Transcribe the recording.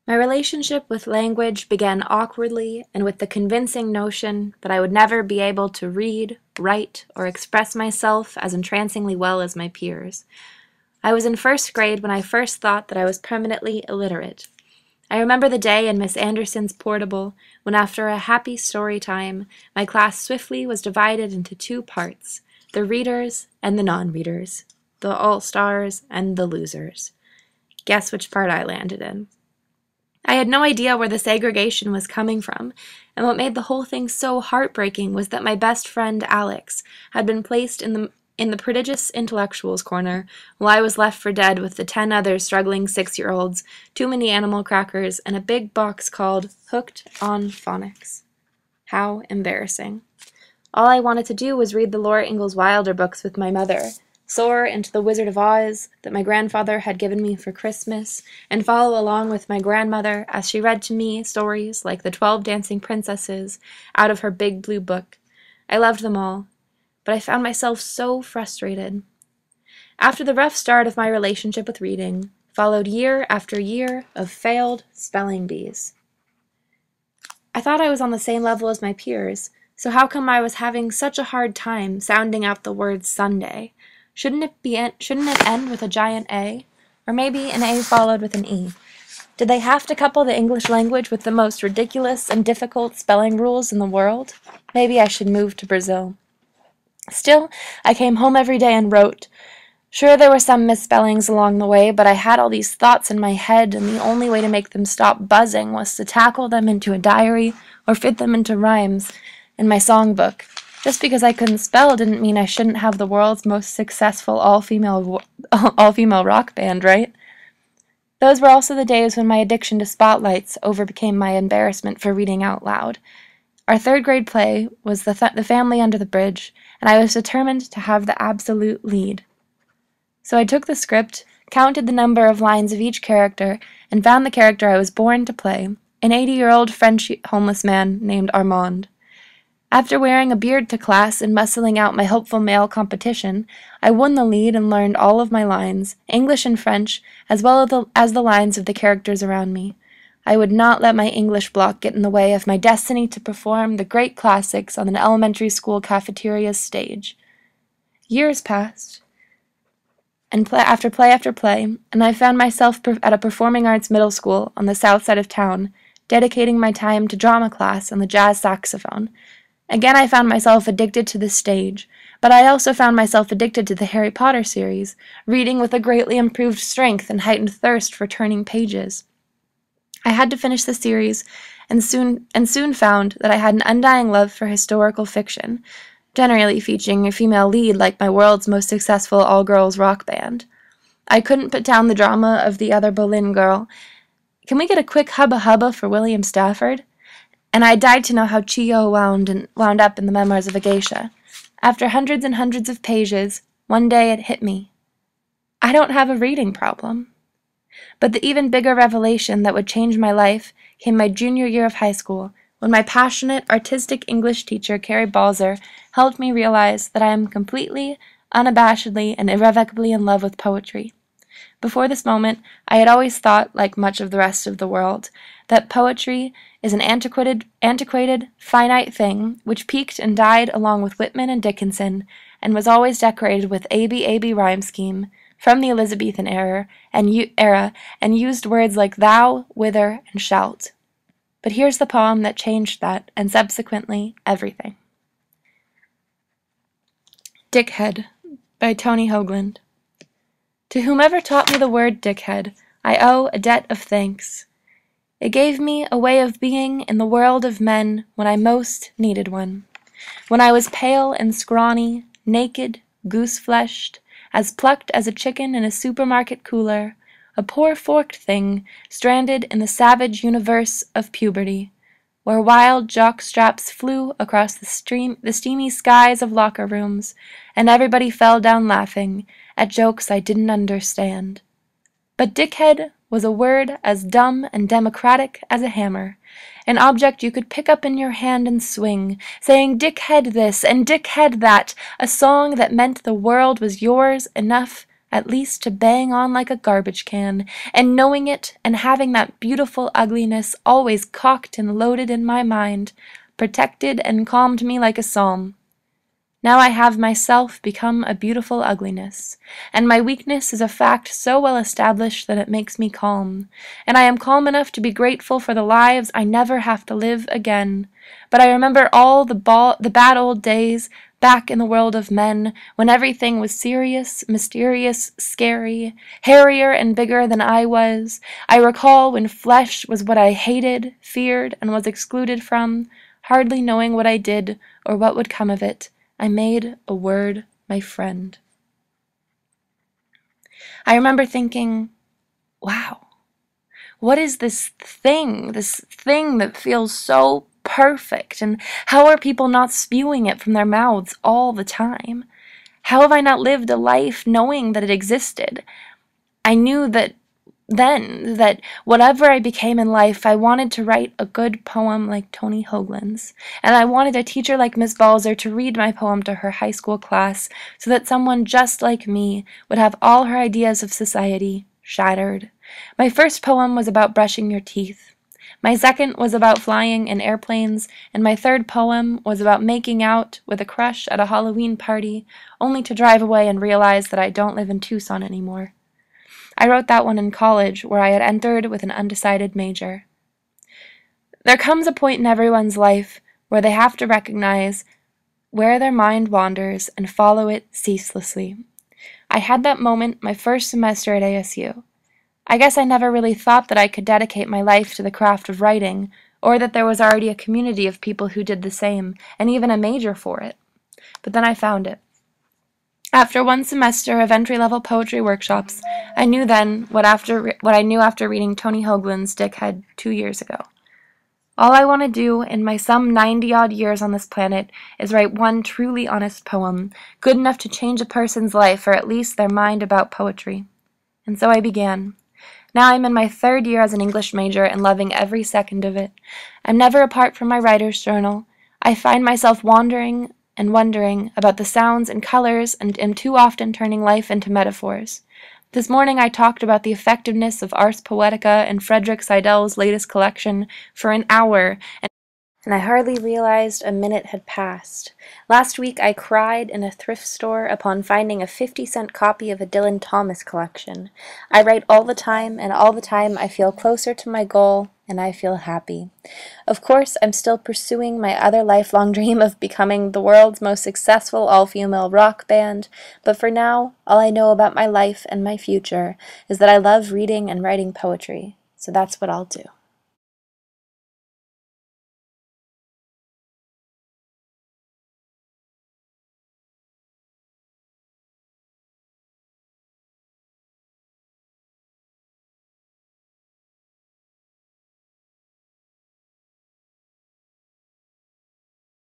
My relationship with language began awkwardly and with the convincing notion that I would never be able to read, write, or express myself as entrancingly well as my peers. I was in first grade when I first thought that I was permanently illiterate. I remember the day in Miss Anderson's portable when, after a happy story time, my class swiftly was divided into two parts, the readers and the non-readers, the all-stars and the losers. Guess which part I landed in. I had no idea where the segregation was coming from, and what made the whole thing so heartbreaking was that my best friend Alex had been placed in the prodigious intellectuals corner, while I was left for dead with the 10 other struggling 6-year-olds, too many animal crackers, and a big box called Hooked on Phonics. How embarrassing. All I wanted to do was read the Laura Ingalls Wilder books with my mother, soar into the Wizard of Oz that my grandfather had given me for Christmas, and follow along with my grandmother as she read to me stories like the 12 Dancing Princesses out of her big blue book. I loved them all, but I found myself so frustrated. After the rough start of my relationship with reading, followed year after year of failed spelling bees. I thought I was on the same level as my peers, so how come I was having such a hard time sounding out the word Sunday? Shouldn't it end with a giant A? Or maybe an A followed with an E? Did they have to couple the English language with the most ridiculous and difficult spelling rules in the world? Maybe I should move to Brazil. Still, I came home every day and wrote. Sure, there were some misspellings along the way, but I had all these thoughts in my head, and the only way to make them stop buzzing was to tackle them into a diary or fit them into rhymes in my songbook. Just because I couldn't spell didn't mean I shouldn't have the world's most successful all-female rock band, right? Those were also the days when my addiction to spotlights overcame my embarrassment for reading out loud. Our third-grade play was The Family Under the Bridge, and I was determined to have the absolute lead. So I took the script, counted the number of lines of each character, and found the character I was born to play, an 80-year-old French homeless man named Armand. After wearing a beard to class and muscling out my hopeful male competition, I won the lead and learned all of my lines, English and French, as well as the lines of the characters around me. I would not let my English block get in the way of my destiny to perform the great classics on an elementary school cafeteria's stage. Years passed, and play after play, and I found myself at a performing arts middle school on the south side of town, dedicating my time to drama class and the jazz saxophone. Again, I found myself addicted to the stage, but I also found myself addicted to the Harry Potter series, reading with a greatly improved strength and heightened thirst for turning pages. I had to finish the series, and soon found that I had an undying love for historical fiction, generally featuring a female lead like my world's most successful all-girls rock band. I couldn't put down the drama of The Other Boleyn Girl. Can we get a quick hubba-hubba for William Stafford? And I died to know how Chio wound up in the Memoirs of a Geisha. After hundreds and hundreds of pages, one day it hit me. I don't have a reading problem. But the even bigger revelation that would change my life came my junior year of high school, when my passionate, artistic English teacher, Carrie Balzer, helped me realize that I am completely, unabashedly, and irrevocably in love with poetry. Before this moment, I had always thought, like much of the rest of the world, that poetry is an antiquated, finite thing which peaked and died along with Whitman and Dickinson, and was always decorated with A-B rhyme scheme from the Elizabethan era, and used words like thou, whither, and shalt. But here's the poem that changed that, and subsequently everything. Dickhead, by Tony Hoagland. To whomever taught me the word dickhead, I owe a debt of thanks. It gave me a way of being in the world of men when I most needed one. When I was pale and scrawny, naked, goose-fleshed, as plucked as a chicken in a supermarket cooler, a poor forked thing stranded in the savage universe of puberty, where wild jock-straps flew across the steamy skies of locker rooms, and everybody fell down laughing at jokes I didn't understand. But dickhead was a word as dumb and democratic as a hammer, an object you could pick up in your hand and swing, saying dickhead this and dickhead that, a song that meant the world was yours enough at least to bang on like a garbage can, and knowing it and having that beautiful ugliness always cocked and loaded in my mind, protected and calmed me like a psalm. Now I have myself become a beautiful ugliness, and my weakness is a fact so well established that it makes me calm, and I am calm enough to be grateful for the lives I never have to live again. But I remember all the bad old days back in the world of men, when everything was serious, mysterious, scary, hairier and bigger than I was. I recall when flesh was what I hated, feared, and was excluded from, hardly knowing what I did or what would come of it. I made a word my friend. I remember thinking, wow, what is this thing that feels so perfect, and how are people not spewing it from their mouths all the time? How have I not lived a life knowing that it existed? I knew that whatever I became in life, I wanted to write a good poem like Tony Hoagland's, and I wanted a teacher like Miss Balzer to read my poem to her high school class so that someone just like me would have all her ideas of society shattered. My first poem was about brushing your teeth. My second was about flying in airplanes, and my third poem was about making out with a crush at a Halloween party, only to drive away and realize that I don't live in Tucson anymore. I wrote that one in college, where I had entered with an undecided major. There comes a point in everyone's life where they have to recognize where their mind wanders and follow it ceaselessly. I had that moment my first semester at ASU. I guess I never really thought that I could dedicate my life to the craft of writing, or that there was already a community of people who did the same, and even a major for it. But then I found it. After one semester of entry-level poetry workshops, I knew then what I knew after reading Tony Hoagland's Dickhead 2 years ago. All I want to do in my some 90-odd years on this planet is write one truly honest poem, good enough to change a person's life or at least their mind about poetry. And so I began. Now I'm in my 3rd year as an English major and loving every second of it. I'm never apart from my writer's journal. I find myself wandering and wondering about the sounds and colors and am too often turning life into metaphors. This morning I talked about the effectiveness of Ars Poetica and Frederick Seidel's latest collection for an hour, and I hardly realized a minute had passed. Last week I cried in a thrift store upon finding a 50-cent copy of a Dylan Thomas collection. I write all the time, and all the time I feel closer to my goal, and I feel happy. Of course, I'm still pursuing my other lifelong dream of becoming the world's most successful all-female rock band, but for now, all I know about my life and my future is that I love reading and writing poetry, so that's what I'll do.